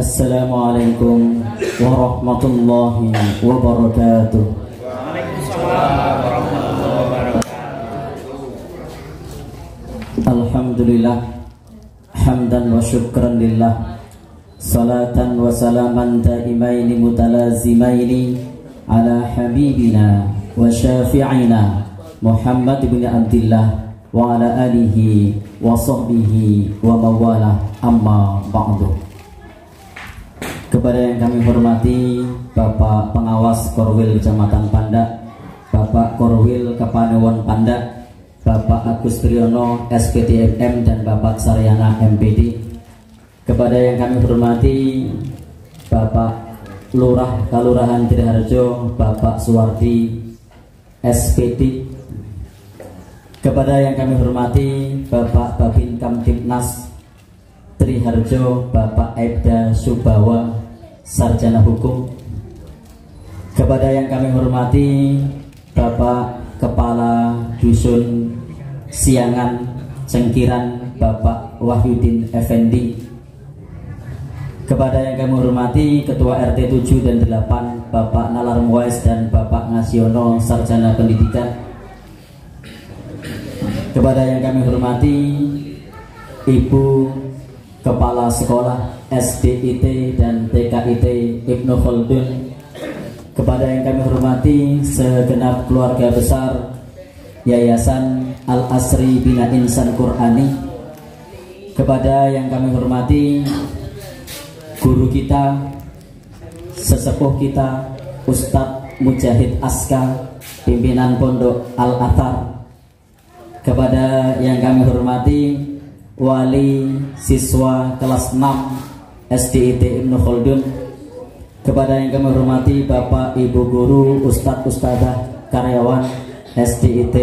Assalamualaikum warahmatullahi wabarakatuh. Waalaikumsalam warahmatullahi wabarakatuh. Alhamdulillah, hamdan wa syukran lillah, salatan wa salaman daimaini mutalazimaini ala habibina wa syafi'ina Muhammad bin Abdillah wa ala alihi wa sahbihi wa mawalah, amma ba'du. Kepada yang kami hormati Bapak Pengawas Korwil Kecamatan Pandak, Bapak Korwil Kepanewon Pandak, Bapak Agus Priyono SPTMM dan Bapak Saryana MPD. Kepada yang kami hormati Bapak Lurah Kalurahan Triharjo, Bapak Suwardi SPD. Kepada yang kami hormati Bapak Babin Kamtibnas Triharjo, Bapak Aibda Subawa Sarjana Hukum. Kepada yang kami hormati Bapak Kepala Dusun Siangan Cengkiran, Bapak Wahyudin Effendi. Kepada yang kami hormati Ketua RT 7 dan 8 Bapak Nalar Muwais dan Bapak Ngasiono Sarjana Pendidikan. Kepada yang kami hormati Ibu Kepala Sekolah SDIT dan TKIT Ibnu Khaldun. Kepada yang kami hormati segenap keluarga besar Yayasan Al-Asri Bina Insan Qur'ani. Kepada yang kami hormati guru kita, sesepuh kita, Ustadz Mujahid Aska, pimpinan Pondok Al-Athar. Kepada yang kami hormati wali siswa kelas 6 SDIT Ibnu Khaldun. Kepada yang kami hormati Bapak Ibu guru, Ustadz Ustadzah, karyawan SDIT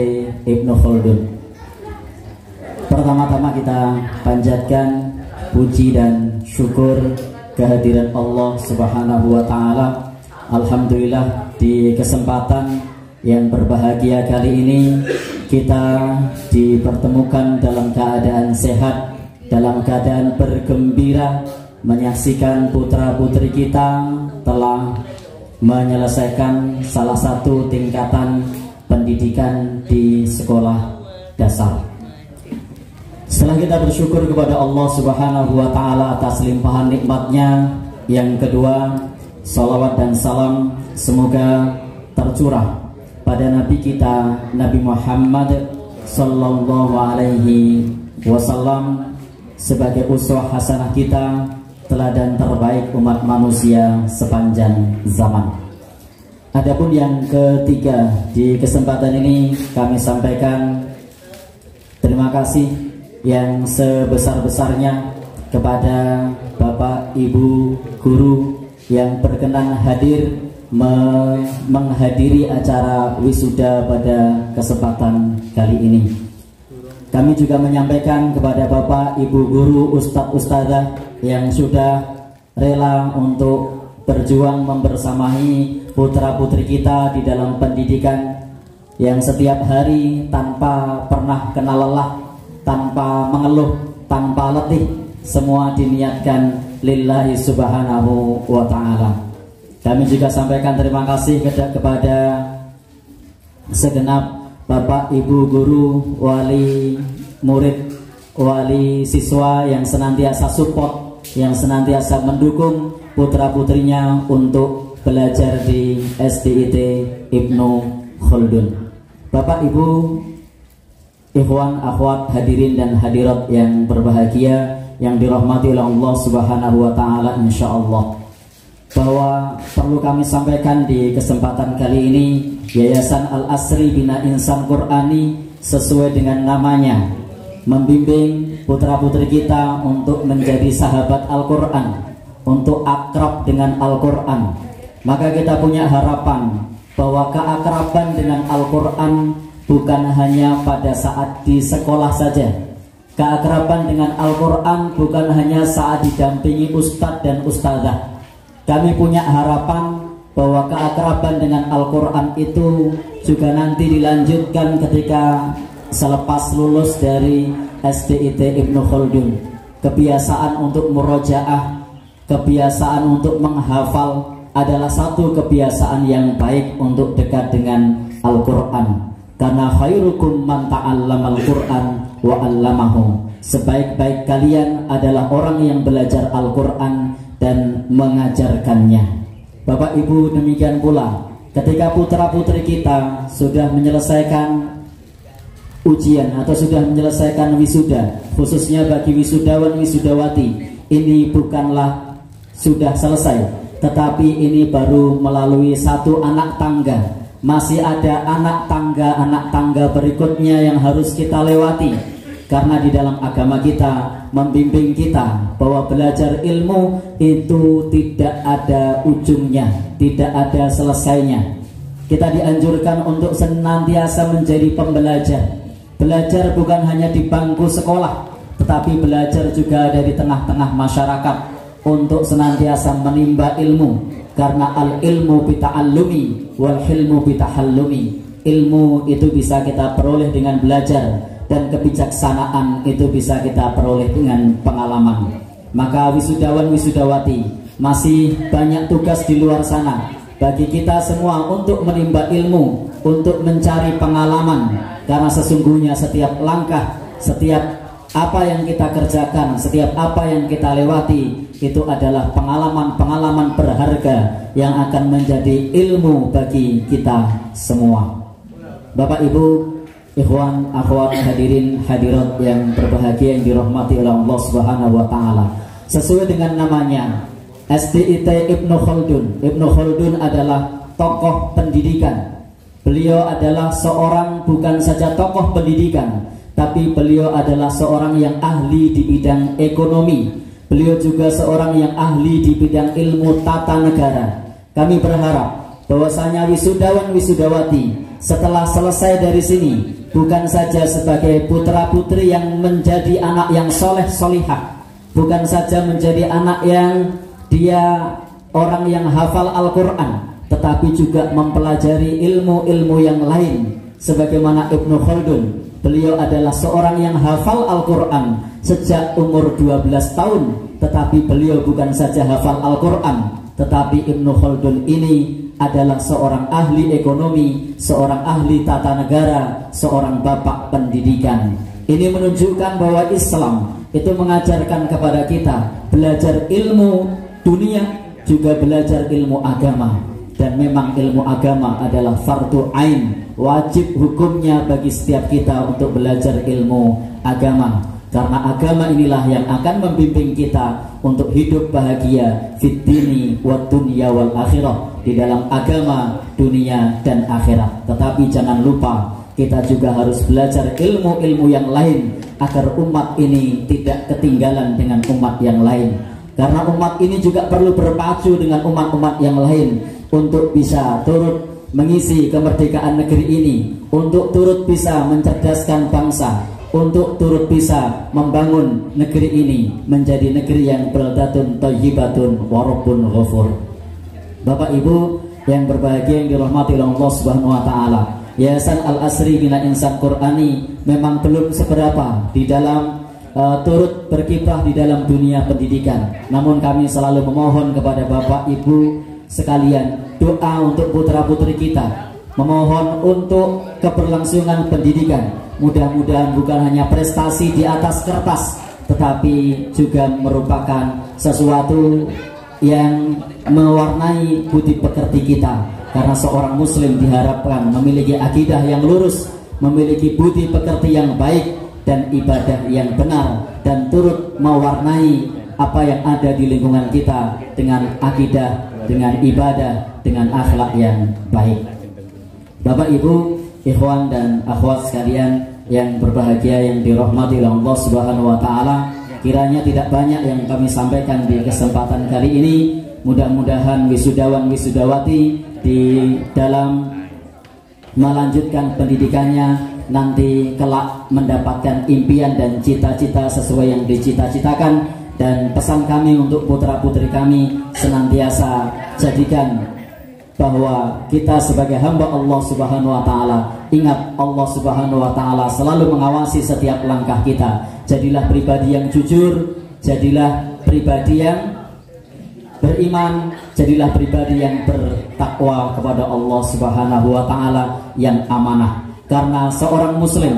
Ibnu Khaldun. Pertama-tama kita panjatkan puji dan syukur kehadiran Allah Subhanahu wa taala. Alhamdulillah, di kesempatan yang berbahagia kali ini kita dipertemukan dalam keadaan sehat, dalam keadaan bergembira, menyaksikan putra-putri kita telah menyelesaikan salah satu tingkatan pendidikan di sekolah dasar. Setelah kita bersyukur kepada Allah Subhanahu wa taala atas limpahan nikmatnya, yang kedua, salawat dan salam semoga tercurah pada Nabi kita, Nabi Muhammad sallallahu alaihi wasallam, sebagai uswah hasanah kita, teladan terbaik umat manusia sepanjang zaman. Adapun yang ketiga, di kesempatan ini kami sampaikan terima kasih yang sebesar-besarnya kepada Bapak Ibu guru yang berkenan hadir menghadiri acara wisuda pada kesempatan kali ini. Kami juga menyampaikan kepada Bapak Ibu guru, Ustadz Ustadzah yang sudah rela untuk berjuang membersamai putra-putri kita di dalam pendidikan, yang setiap hari tanpa pernah kenal lelah, tanpa mengeluh, tanpa letih, semua diniatkan lillahi subhanahu wa ta'ala. Kami juga sampaikan terima kasih kepada segenap Bapak Ibu guru, wali murid, wali siswa yang senantiasa support, yang senantiasa mendukung putra-putrinya untuk belajar di SDIT Ibnu Khaldun. Bapak Ibu, ikhwan, akhwat, hadirin dan hadirat yang berbahagia, yang dirahmati oleh Allah Subhanahu wa taala, insyaallah, bahwa perlu kami sampaikan di kesempatan kali ini, Yayasan Al-Asri Bina Insan Qur'ani sesuai dengan namanya membimbing putra-putri kita untuk menjadi sahabat Al-Quran, untuk akrab dengan Al-Quran. Maka kita punya harapan bahwa keakraban dengan Al-Quran bukan hanya pada saat di sekolah saja. Keakraban dengan Al-Quran bukan hanya saat didampingi ustadz dan ustadzah. Kami punya harapan bahwa keakraban dengan Al-Quran itu juga nanti dilanjutkan ketika selepas lulus dari SDIT Ibnu Khaldun. Kebiasaan untuk murojaah, kebiasaan untuk menghafal adalah satu kebiasaan yang baik untuk dekat dengan Al-Quran. Karena khairukum man ta'allamal Qur'an wa 'allamahu. Sebaik-baik kalian adalah orang yang belajar Al-Quran dan mengajarkannya. Bapak Ibu, demikian pula ketika putra-putri kita sudah menyelesaikan ujian atau sudah menyelesaikan wisuda, khususnya bagi wisudawan wisudawati, ini bukanlah sudah selesai, tetapi ini baru melalui satu anak tangga. Masih ada anak tangga berikutnya yang harus kita lewati. Karena di dalam agama kita membimbing kita bahwa belajar ilmu itu tidak ada ujungnya, tidak ada selesainya. Kita dianjurkan untuk senantiasa menjadi pembelajar. Belajar bukan hanya di bangku sekolah, tetapi belajar juga dari tengah-tengah masyarakat untuk senantiasa menimba ilmu. Karena al-ilmu bita'allumi wal hilmu bitahallumi. Ilmu itu bisa kita peroleh dengan belajar, dan kebijaksanaan itu bisa kita peroleh dengan pengalaman. Maka wisudawan wisudawati, masih banyak tugas di luar sana bagi kita semua untuk menimba ilmu, untuk mencari pengalaman. Karena sesungguhnya setiap langkah, setiap apa yang kita kerjakan, setiap apa yang kita lewati, itu adalah pengalaman-pengalaman berharga yang akan menjadi ilmu bagi kita semua. Bapak Ibu, ikhwan, akhwat, hadirin, hadirat yang berbahagia yang dirahmati oleh Allah Subhanahu wa taala. Sesuai dengan namanya, SDIT Ibnu Khaldun. Ibnu Khaldun adalah tokoh pendidikan. Beliau adalah seorang bukan saja tokoh pendidikan, tapi beliau adalah seorang yang ahli di bidang ekonomi. Beliau juga seorang yang ahli di bidang ilmu tata negara. Kami berharap bahwasanya wisudawan wisudawati setelah selesai dari sini bukan saja sebagai putra-putri yang menjadi anak yang soleh solihah, bukan saja menjadi anak yang dia orang yang hafal Al-Quran, tetapi juga mempelajari ilmu-ilmu yang lain. Sebagaimana Ibnu Khaldun, beliau adalah seorang yang hafal Al-Quran sejak umur 12 tahun. Tetapi beliau bukan saja hafal Al-Quran, tetapi Ibnu Khaldun ini adalah seorang ahli ekonomi, seorang ahli tata negara, seorang bapak pendidikan. Ini menunjukkan bahwa Islam itu mengajarkan kepada kita belajar ilmu dunia, juga belajar ilmu agama. Dan memang ilmu agama adalah fardu ain, wajib hukumnya bagi setiap kita untuk belajar ilmu agama. Karena agama inilah yang akan membimbing kita untuk hidup bahagia fid dini wad dunya wal akhirah, di dalam agama, dunia dan akhirat. Tetapi jangan lupa kita juga harus belajar ilmu-ilmu yang lain agar umat ini tidak ketinggalan dengan umat yang lain. Karena umat ini juga perlu berpacu dengan umat-umat yang lain untuk bisa turut mengisi kemerdekaan negeri ini, untuk turut bisa mencerdaskan bangsa, untuk turut bisa membangun negeri ini menjadi negeri yang baldatun thayyibatun wa rabbun ghafur. Bapak Ibu yang berbahagia yang dirahmati oleh Allah Subhanahu wa taala, Yayasan Al-Asri Bina Insan Qur'ani memang belum seberapa di dalam turut berkiprah di dalam dunia pendidikan. Namun kami selalu memohon kepada Bapak Ibu sekalian doa untuk putra-putri kita, memohon untuk keberlangsungan pendidikan. Mudah-mudahan bukan hanya prestasi di atas kertas, tetapi juga merupakan sesuatu yang mewarnai budi pekerti kita. Karena seorang muslim diharapkan memiliki akidah yang lurus, memiliki budi pekerti yang baik dan ibadah yang benar, dan turut mewarnai apa yang ada di lingkungan kita dengan akidah, dengan ibadah, dengan akhlak yang baik. Bapak Ibu, ikhwan dan akhwat sekalian yang berbahagia yang dirahmati oleh Allah Subhanahu wa taala, kiranya tidak banyak yang kami sampaikan di kesempatan kali ini. Mudah-mudahan wisudawan wisudawati di dalam melanjutkan pendidikannya nanti kelak mendapatkan impian dan cita-cita sesuai yang dicita-citakan. Dan pesan kami untuk putra-putri kami, senantiasa jadikan bahwa kita sebagai hamba Allah Subhanahu wa taala, ingat Allah Subhanahu wa taala selalu mengawasi setiap langkah kita. Jadilah pribadi yang jujur, jadilah pribadi yang beriman, jadilah pribadi yang bertakwa kepada Allah Subhanahu wa taala yang amanah. Karena seorang muslim,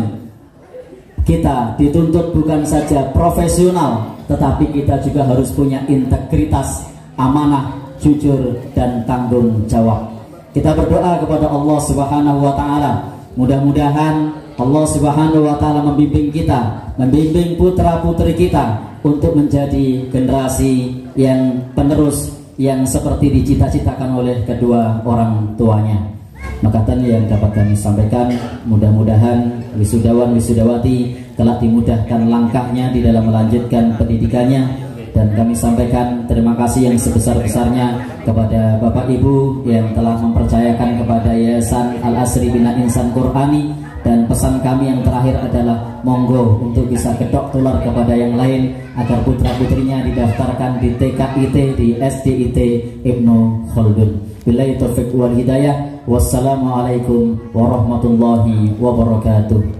kita dituntut bukan saja profesional, tetapi kita juga harus punya integritas, amanah, jujur, dan tanggung jawab. Kita berdoa kepada Allah Subhanahu wa taala, mudah-mudahan Allah Subhanahu wa taala membimbing kita, membimbing putra-putri kita untuk menjadi generasi yang penerus yang seperti dicita-citakan oleh kedua orang tuanya. Maka tadi yang dapat kami sampaikan, mudah-mudahan wisudawan wisudawati telah dimudahkan langkahnya di dalam melanjutkan pendidikannya, dan kami sampaikan terima kasih yang sebesar-besarnya kepada Bapak Ibu yang telah mempercayakan kepada Yayasan Al-Asri Bina Insan Qur'ani. Dan pesan kami yang terakhir adalah monggo untuk bisa kedok tular kepada yang lain agar putra-putrinya didaftarkan di TKIT, di SDIT Ibnu Khaldun. Billahi taufiq wal hidayah. Wassalamualaikum warahmatullahi wabarakatuh.